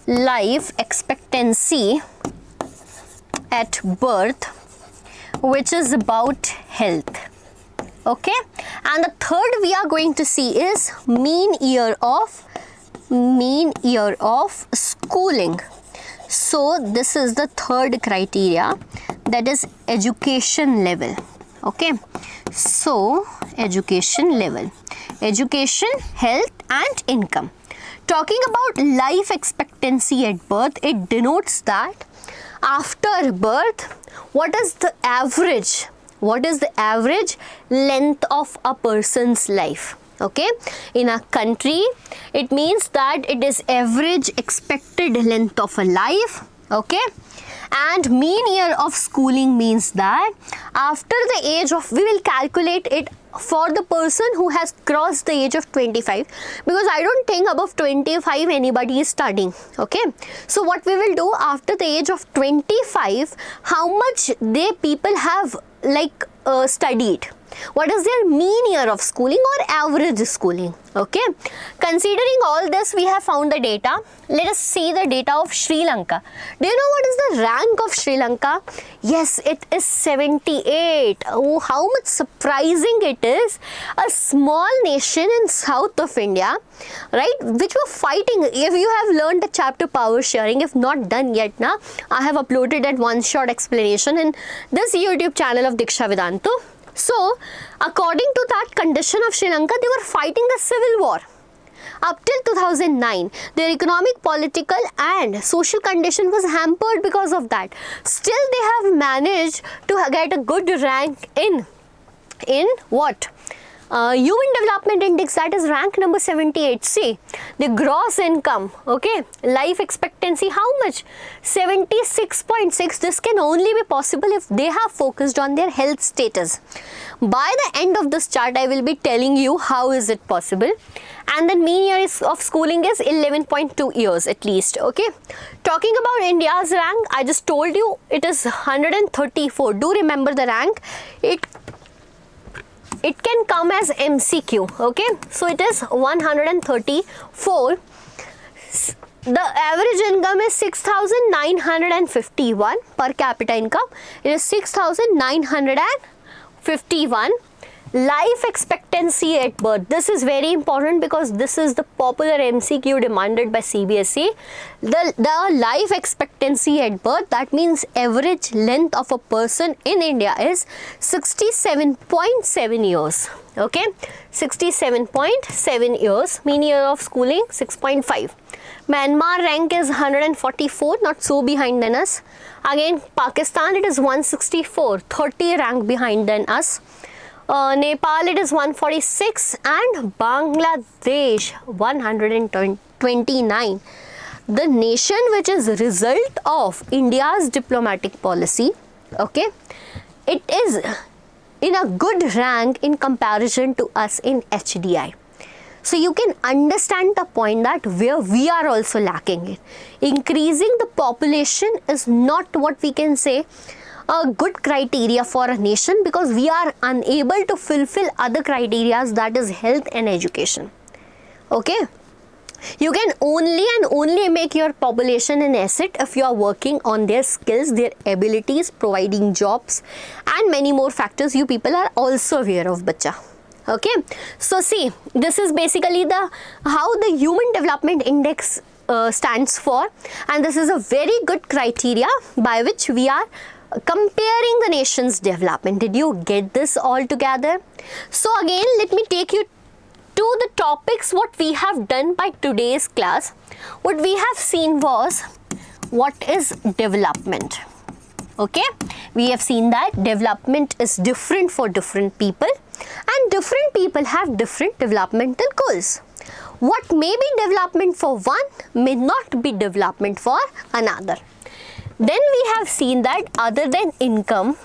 life expectancy at birth, which is about health. Okay, and the third we are going to see is mean year of schooling. So this is the third criteria, that is education level. Okay, so education level, education, health, and income. Talking about life expectancy at birth, it denotes that after birth, what is the average length of a person's life. Okay, in a country, it means that it is average expected length of a life. Okay, and mean year of schooling means that after the age of, we will calculate it for the person who has crossed the age of 25, because I don't think above 25 anybody is studying. Okay, so what we will do after the age of 25, how much people have studied, what is their mean year of schooling or average schooling. Okay, considering all this, we have found the data. Let us see the data of Sri Lanka. Do you know what is the rank of Sri Lanka? Yes, it is 78. Oh, how much surprising it is. A small nation in south of India, right, which were fighting. If you have learned the chapter power sharing, if not done yet, now I have uploaded that one short explanation in this YouTube channel of Diksha Vedantu. So, according to that condition of Sri Lanka, they were fighting the civil war. Up till 2009, their economic, political and social condition was hampered because of that. Still, they have managed to get a good rank in what? Human Development Index, that is rank number 78. See, the gross income, okay, life expectancy, how much? 76.6. This can only be possible if they have focused on their health status. By the end of this chart, I will be telling you how is it possible. And then mean year of schooling is 11.2 years at least. Okay, talking about India's rank, I just told you it is 134. Do remember the rank. It can come as MCQ. Okay, so it is 134. The average income is 6,951 per capita income. It is 6,951. Life expectancy at birth. This is very important because this is the popular MCQ demanded by CBSE. The life expectancy at birth, that means average length of a person in India is 67.7 years. Okay, 67.7 years. Mean year of schooling 6.5. Myanmar rank is 144, not so behind than us. Again, Pakistan, it is 164, 30 rank behind than us. Nepal, it is 146, and Bangladesh 129. The nation which is result of India's diplomatic policy, okay, it is in a good rank in comparison to us in HDI. So you can understand the point that where we are also lacking it. Increasing the population is not what we can say a good criteria for a nation, because we are unable to fulfill other criteria, that is health and education. Okay, you can only and only make your population an asset if you are working on their skills, their abilities, providing jobs, and many more factors you people are also aware of, bacha. Okay, so see, this is basically the how the Human Development Index stands for, and this is a very good criteria by which we are comparing the nation's development. Did you get this all together? So again, let me take you to the topics what we have done by today's class. What we have seen was what is development. Okay, we have seen that development is different for different people, and different people have different developmental goals. What may be development for one may not be development for another. Then we have seen that other than income,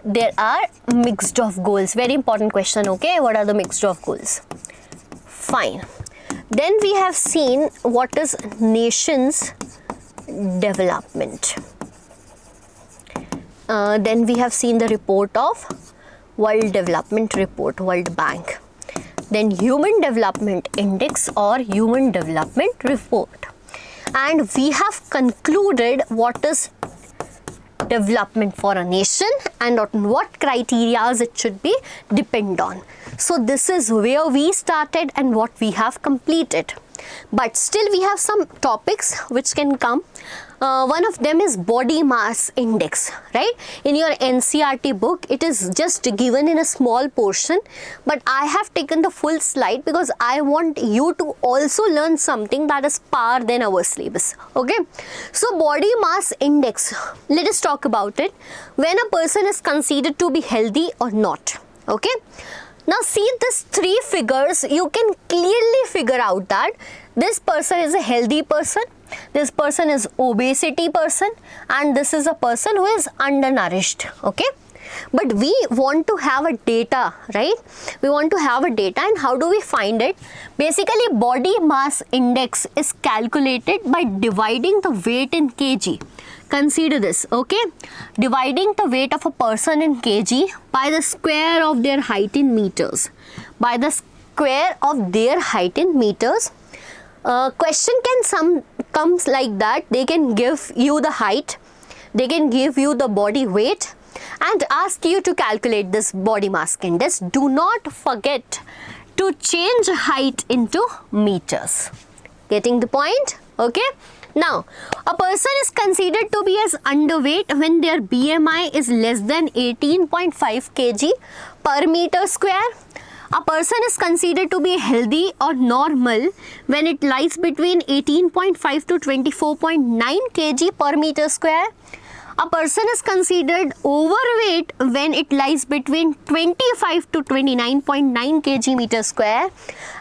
there are mixed of goals. Very important question, okay? What are the mixed of goals? Fine. Then we have seen what is nation's development. Then we have seen the report of World Development Report, World Bank. Then Human Development Index or Human Development Report. And we have concluded what is development for a nation and on what criteria it should be depend on. So this is where we started and what we have completed. But still we have some topics which can come. One of them is body mass index, right? In your NCERT book, it is just given in a small portion, but I have taken the full slide because I want you to also learn something that is par than our syllabus. Okay, so body mass index, let us talk about it. When a person is considered to be healthy or not. Okay, now see these three figures, you can clearly figure out that this person is a healthy person, this person is obesity person, and this is a person who is undernourished. Okay, but we want to have a data, right? We want to have a data, and how do we find it? Basically, body mass index is calculated by dividing the weight in kg. Consider this, okay? Dividing the weight of a person in kg by the square of their height in meters. By the square of their height in meters. Question comes like that. They can give you the height, they can give you the body weight and ask you to calculate this body mass index. Do not forget to change height into meters. Getting the point? Okay. Now, a person is considered to be as underweight when their BMI is less than 18.5 kg per meter square. A person is considered to be healthy or normal when it lies between 18.5 to 24.9 kg per meter square. A person is considered overweight when it lies between 25 to 29.9 kg meter square,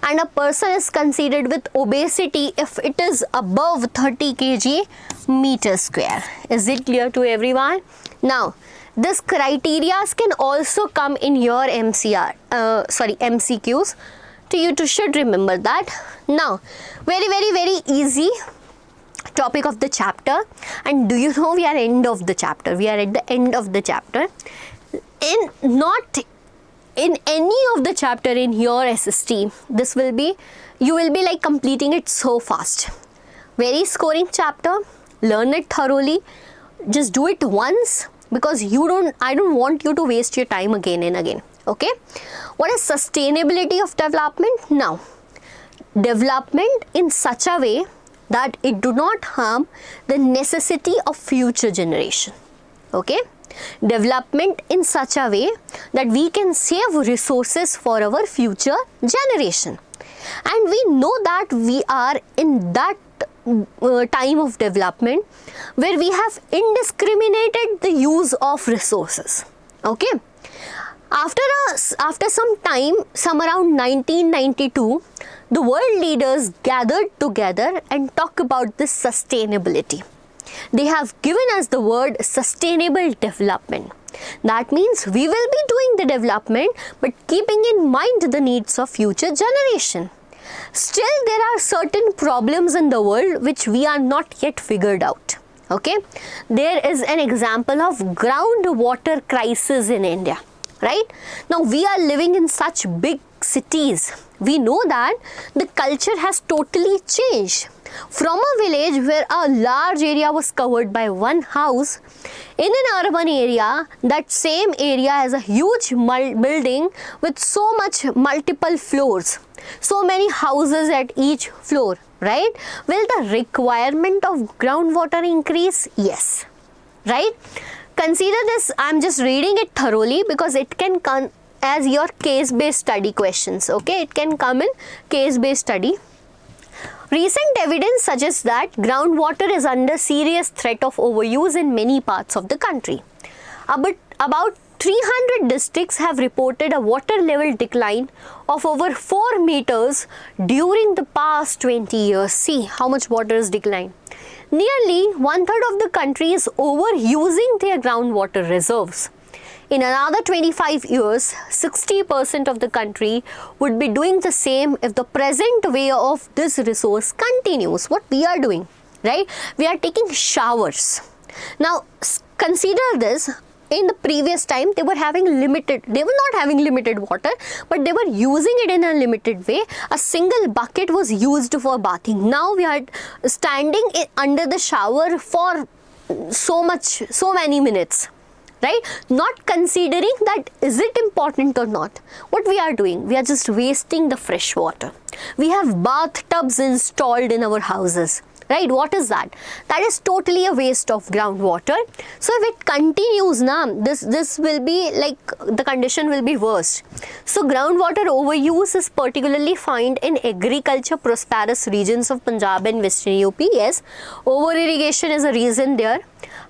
and a person is considered with obesity if it is above 30 kg meter square. Is it clear to everyone? Now, this criteria can also come in your MCQs. You should remember that. Now, very easy topic of the chapter, and do you know we are end of the chapter? We are at the end of the chapter. Not in any of the chapter in your SST, this will be, you will be like completing it so fast. Very scoring chapter. Learn it thoroughly. Just do it once, because I don't want you to waste your time again and again. Okay, what is sustainability of development? Now, development in such a way that it do not harm the necessity of future generation. Okay, development in such a way that we can save resources for our future generation. And we know that we are in that time of development where we have indiscriminated the use of resources. Okay, after some time, some around 1992, the world leaders gathered together and talk about this sustainability. They have given us the word sustainable development. That means we will be doing the development but keeping in mind the needs of future generation. Still, there are certain problems in the world which we are not yet figured out. Okay, there is an example of groundwater crisis in India. Right? Now, we are living in such big cities. We know that the culture has totally changed. From a village where a large area was covered by one house, in an urban area, that same area has a huge building with so much multiple floors. So many houses at each floor, right? Will the requirement of groundwater increase? Yes. Right? Consider this, I am just reading it thoroughly because it can come as your case-based study questions. Okay, it can come in case-based study. Recent evidence suggests that groundwater is under serious threat of overuse in many parts of the country. About 300 districts have reported a water level decline of over 4 meters during the past 20 years. See how much water is declined. Nearly 1/3 of the country is overusing their groundwater reserves. In another 25 years, 60% of the country would be doing the same if the present way of this resource continues. What we are doing, right? We are taking showers. Now, consider this. In the previous time, they were not having limited water, but they were using it in a limited way. A single bucket was used for bathing. Now we are standing under the shower for so many minutes, right? Not considering that is it important or not. What we are doing, we are just wasting the fresh water. We have bathtubs installed in our houses. Right, what is that? That is totally a waste of groundwater. So if it continues now, this will be like the condition will be worse. So groundwater overuse is particularly found in agriculture prosperous regions of Punjab and Western UP. Yes, over irrigation is a reason there.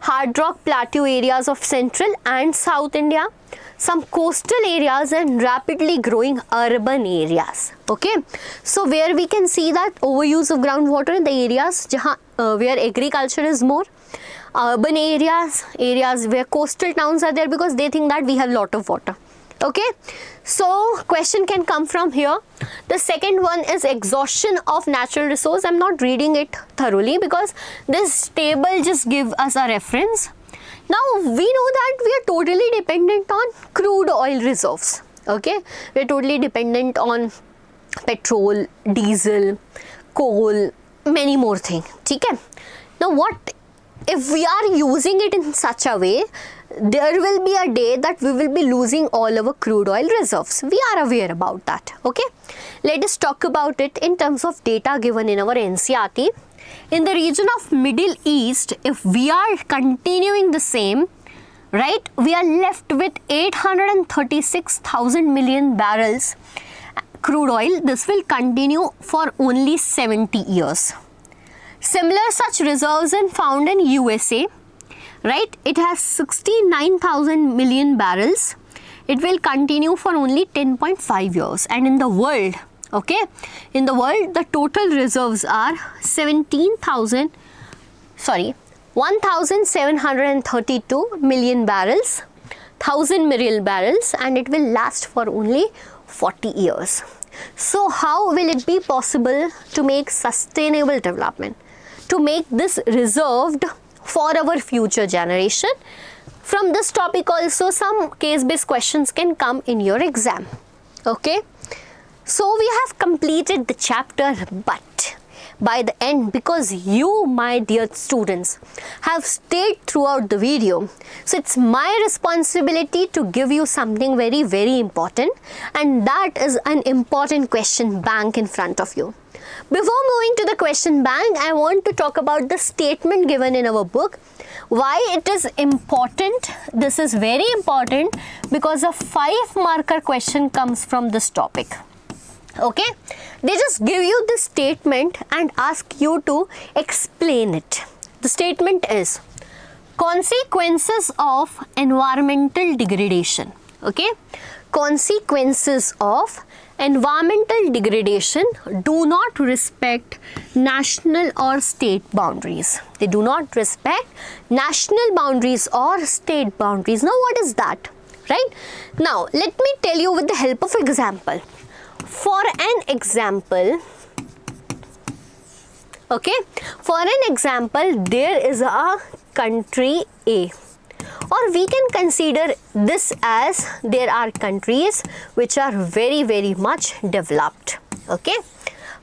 Hard rock plateau areas of central and south India, some coastal areas and rapidly growing urban areas. Okay, so where we can see that overuse of groundwater in the areas where agriculture is more, urban areas where coastal towns are there because they think that we have lot of water. Okay, so question can come from here. The second one is exhaustion of natural resource. I'm not reading it thoroughly because this table just gives us a reference. Now, we know that we are totally dependent on crude oil reserves. Okay, we are totally dependent on petrol, diesel, coal, many more things. Okay? Now, what if we are using it in such a way, there will be a day that we will be losing all our crude oil reserves. We are aware about that. Okay, let us talk about it in terms of data given in our NCERT. In the region of Middle East, if we are continuing the same, right, we are left with 836,000 million barrels crude oil. This will continue for only 70 years. Similar such reserves are found in USA, right? It has 69,000 million barrels. It will continue for only 10.5 years. And in the world, okay, in the world, the total reserves are 1,732 million barrels, 1,000 million barrels, and it will last for only 40 years. So how will it be possible to make sustainable development, to make this reserved for our future generation? From this topic also some case-based questions can come in your exam. Okay, so we have completed the chapter, but by the end, because you, my dear students, have stayed throughout the video. So it's my responsibility to give you something very, very important, and that is an important question bank in front of you. Before moving to the question bank, I want to talk about the statement given in our book. Why it is important? This is very important because a 5-marker question comes from this topic. Okay, they just give you the statement and ask you to explain it. The statement is consequences of environmental degradation. Okay, consequences of environmental degradation do not respect national or state boundaries. They do not respect national boundaries or state boundaries. Now what is that? Right? Now let me tell you with the help of example. For an example, okay, for an example, there is a country A, or we can consider this as there are countries which are very, very much developed. Okay,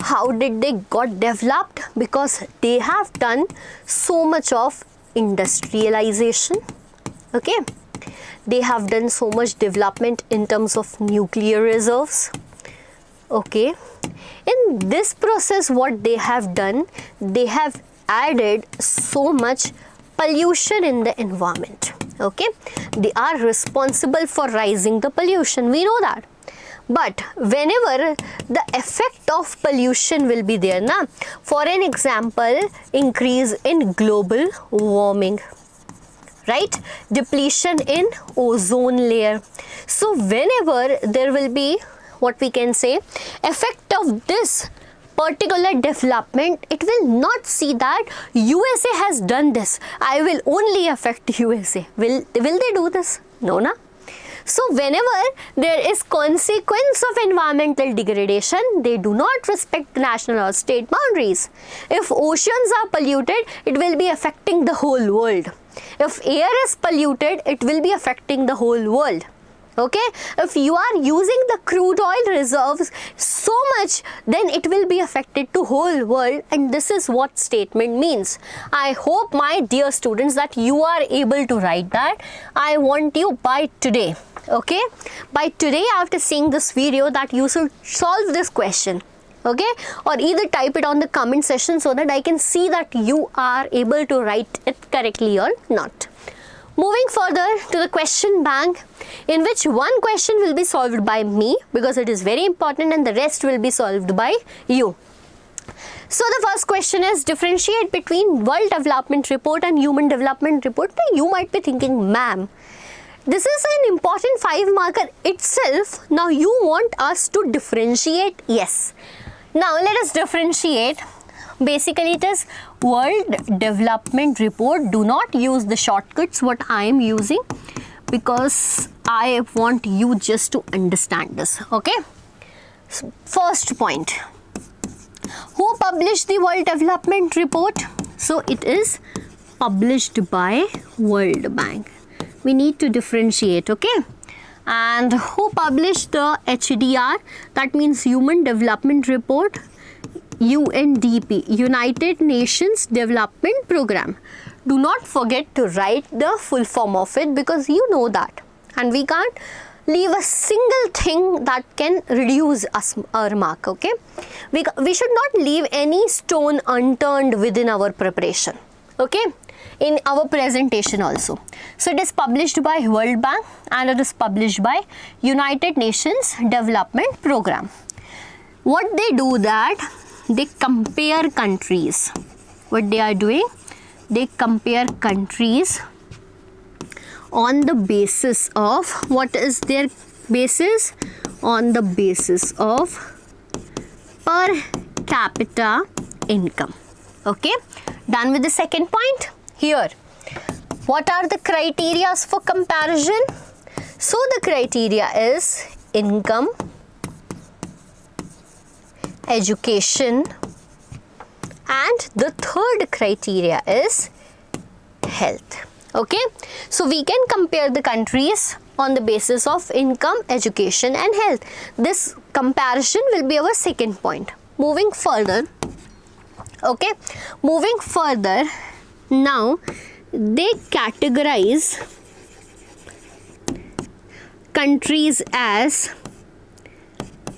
how did they got developed? Because they have done so much of industrialization. Okay, they have done so much development in terms of nuclear reserves. Okay, in this process what they have done, they have added so much pollution in the environment. Okay, they are responsible for rising the pollution, we know that. But whenever the effect of pollution will be there, na, for an example, increase in global warming, right, depletion in ozone layer. So whenever there will be what we can say effect of this particular development, it will not see that USA has done this, I will only affect USA. Will they do this? No, na? So whenever there is consequence of environmental degradation, they do not respect national or state boundaries. If oceans are polluted, it will be affecting the whole world. If air is polluted, it will be affecting the whole world. Okay, if you are using the crude oil reserves so much, then it will be affected to whole world, and this is what statement means. I hope, my dear students, that you are able to write that. I want you by today, okay, by today after seeing this video, that you should solve this question. Okay, or either type it on the comment section so that I can see that you are able to write it correctly or not. Moving further to the question bank, in which one question will be solved by me because it is very important, and the rest will be solved by you. So the first question is, differentiate between World Development Report and Human Development Report. Now you might be thinking, ma'am, this is an important 5-marker itself. Now you want us to differentiate? Yes. Now let us differentiate. Basically it is World Development Report. Do not use the shortcuts what I am using, because I want you just to understand this. Okay, so first point, who published the World Development Report? So it is published by World Bank. We need to differentiate. Okay, and who published the HDR? That means Human Development Report. UNDP, United Nations Development Program. Do not forget to write the full form of it, because you know that, and we can't leave a single thing that can reduce our mark. Okay, we should not leave any stone unturned within our preparation. Okay, in our presentation also. So it is published by World Bank and it is published by United Nations Development Program. What they do that, they compare countries. What they are doing? They compare countries on the basis of, what is their basis? On the basis of per capita income. Okay, done with the second point. Here, what are the criteria for comparison? So the criteria is income, education, and the third criteria is health. Okay, so we can compare the countries on the basis of income, education, and health. This comparison will be our second point. Moving further, Okay, moving further, now they categorize countries as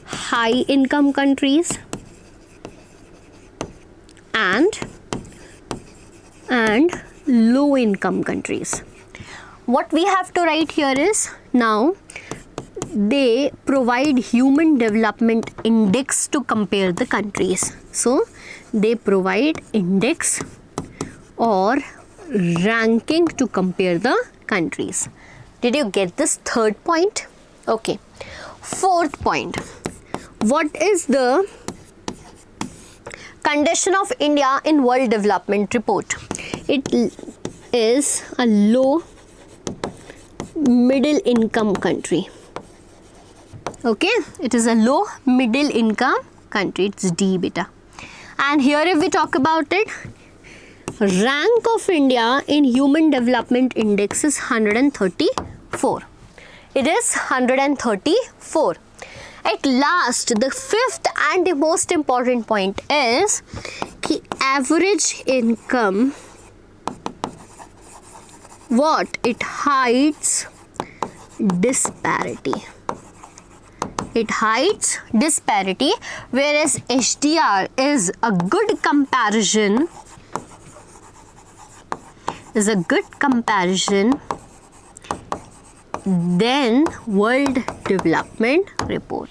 high income countries and low income countries. What we have to write here is, now they provide human development index to compare the countries. So they provide index or ranking to compare the countries. Did you get this third point? Okay. Fourth point. What is the condition of India in World Development Report? It is a low middle income country. Okay, it is a low middle income country. It's D beta. And here if we talk about it, rank of India in Human Development Index is 134. It is 134. At last, the fifth and the most important point is the average income, what? It hides disparity. It hides disparity, whereas HDR is a good comparison, then World Development Report.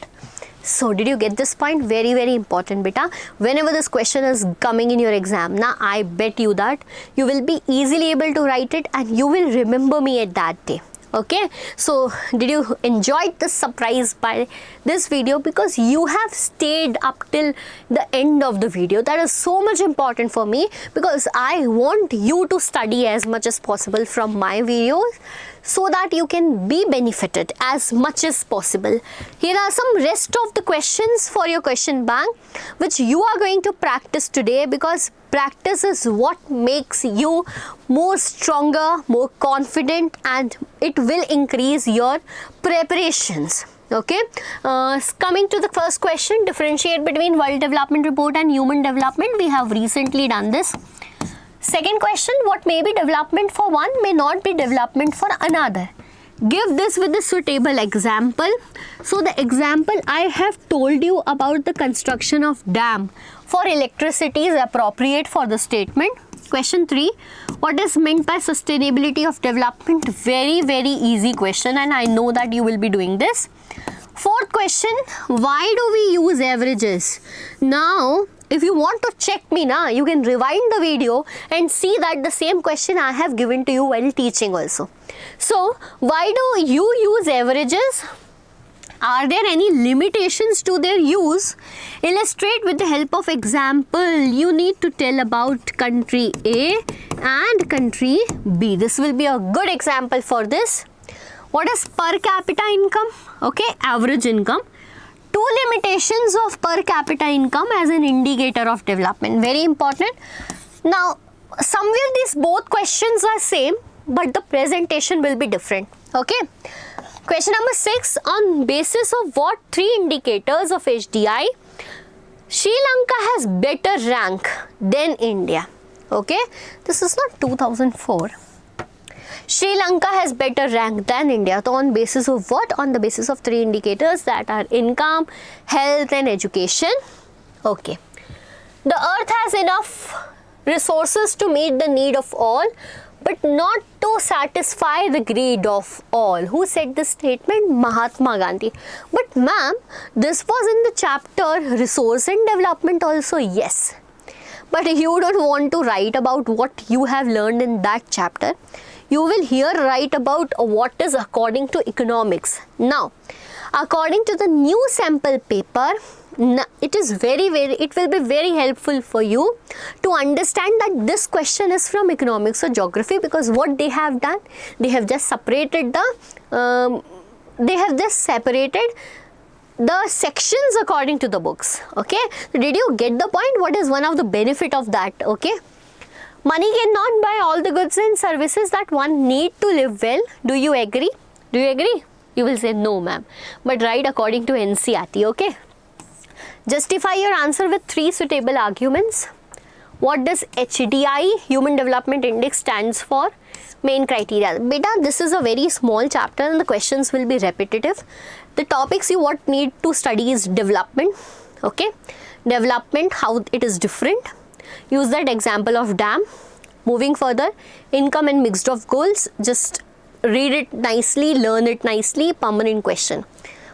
So did you get this point? Very, very important, beta. Whenever this question is coming in your exam, now I bet you that you will be easily able to write it and you will remember me at that day. Okay, so did you enjoy the surprise by this video? Because you have stayed up till the end of the video. That is so much important for me, because I want you to study as much as possible from my videos, so that you can be benefited as much as possible. Here are some rest of the questions for your question bank, which you are going to practice today, because practice is what makes you more stronger, more confident, and it will increase your preparations. Okay, coming to the first question, differentiate between World Development Report and Human Development. We have recently done this. Second question, what may be development for one may not be development for another. Give this with a suitable example. So the example I have told you about the construction of dam for electricity is appropriate for the statement. Question 3, what is meant by sustainability of development? Very, very easy question, and I know that you will be doing this. Fourth question, why do we use averages? Now, if you want to check me now, you can rewind the video and see that the same question I have given to you while teaching also. So, why do you use averages? Are there any limitations to their use? Illustrate with the help of example. You need to tell about country A and country B. This will be a good example for this. What is per capita income? Okay, average income. 2 limitations of per capita income as an indicator of development. Very important. Now, somewhere these both questions are same, but the presentation will be different. Okay. Question number 6, on basis of what 3 indicators of HDI, Sri Lanka has better rank than India. Okay. This is not 2004. Sri Lanka has better rank than India. So on basis of what? On the basis of 3 indicators, that are income, health and education. Okay. The earth has enough resources to meet the need of all, but not to satisfy the greed of all. Who said this statement? Mahatma Gandhi. But ma'am, this was in the chapter resource and development also. Yes. But you don't want to write about what you have learned in that chapter. You will here write about what is according to economics. Now, according to the new sample paper, it will be very helpful for you to understand that this question is from economics or geography, because what they have done, they have just separated the sections according to the books. Okay, so did you get the point? What is one of the benefit of that? Okay, money cannot buy all the goods and services that one need to live well. Do you agree? Do you agree? You will say no ma'am, but write according to NCERT. Okay, justify your answer with 3 suitable arguments. What does HDI, Human Development Index, stands for? Main criteria. Beta, this is a very small chapter and the questions will be repetitive. The topics you what need to study is development. Okay, development, how it is different. Use that example of dam. Moving further, income and mixed of goals. Just read it nicely, learn it nicely. Permanent question.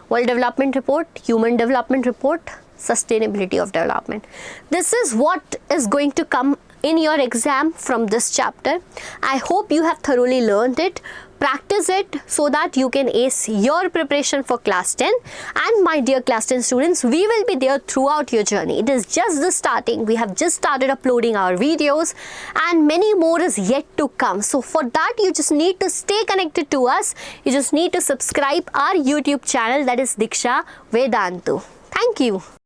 World Development Report, Human Development Report, Sustainability of Development. This is what is going to come in your exam from this chapter. I hope you have thoroughly learned it. Practice it so that you can ace your preparation for class 10. And my dear class 10 students, we will be there throughout your journey. It is just the starting. We have just started uploading our videos and many more is yet to come. So for that, you just need to stay connected to us. You just need to subscribe our YouTube channel, that is Diksha Vedantu. Thank you.